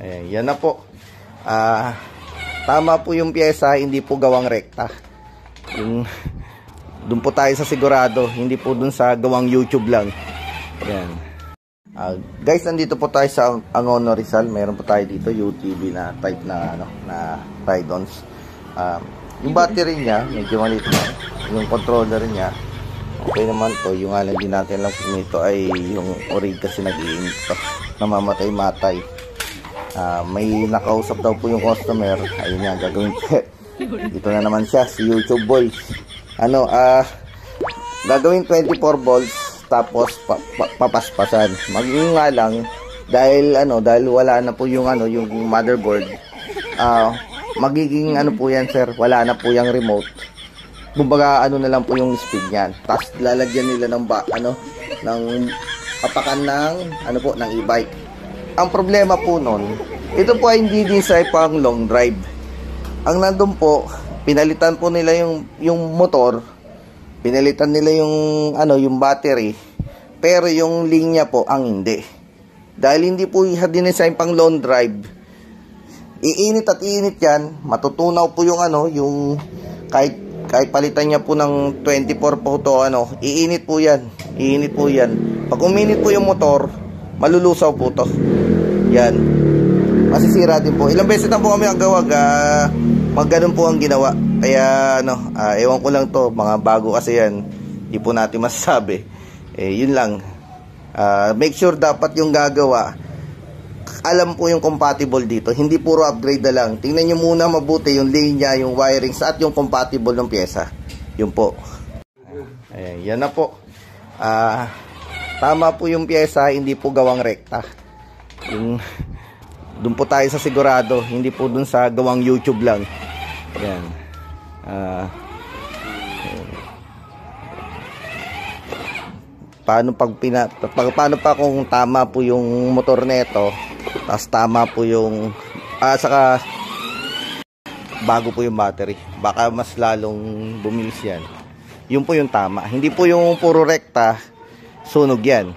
Ayan, yan na po. Tama po yung pyesa, hindi po gawang rekta. Doon po tayo sa sigurado, hindi po doon sa gawang YouTube lang. Ayan. Guys, nandito po tayo sa Angono Rizal. Meron po tayo dito UTV na type na ride-ons. Yung battery niya, medyo maliit na. Yung controller niya, okay naman to. Yung alam din natin lang nito ay yung orig kasi nag-iinit to. Namamatay-matay. May nakausap daw po yung customer. Ayun nga, gagawin ko. Dito na naman siya, si YouTube boy. Gagawin 24 volts tapos papaspasan. Maging nga lang dahil wala na po yung yung motherboard. Magiging po yan, sir, wala na po yung remote. Kumbaga na lang po yung speed niyan. Tapos lalagyan nila ng ng papakan ng e-bike. Ang problema po nun, ito po ay hindi design pang long drive. Ang nandun po, pinalitan po nila yung motor, pinalitan nila yung battery, pero yung linya po ang hindi. Dahil hindi po dinesign pang long drive, iinit at iinit yan, matutunaw po yung kahit palitan niya po ng 24 po to, iinit po yan. Pag uminit po yung motor, malulusaw po to. Yan. Masisira din po. Ilang beses na po kami ang gawag, ganun po ang ginawa. Kaya ewan ko lang to, mga bago kasi yan, hindi po natin masasabi. Yun lang. Make sure dapat yung gagawa, alam po yung compatible dito. Hindi puro upgrade na lang. Tingnan nyo muna mabuti yung linya, yung wirings at yung compatible ng pyesa. Yun po. Ayan, yan na po. Tama po yung pyesa, hindi po gawang rekta. Doon po tayo sa sigurado, hindi po doon sa gawang YouTube lang. Ayan. Paano pa kung tama po yung motor neto, tapos tama po yung saka bago po yung battery, baka mas lalong bumilis yan. Yun po yung tama, hindi po yung puro rekta sunog yan.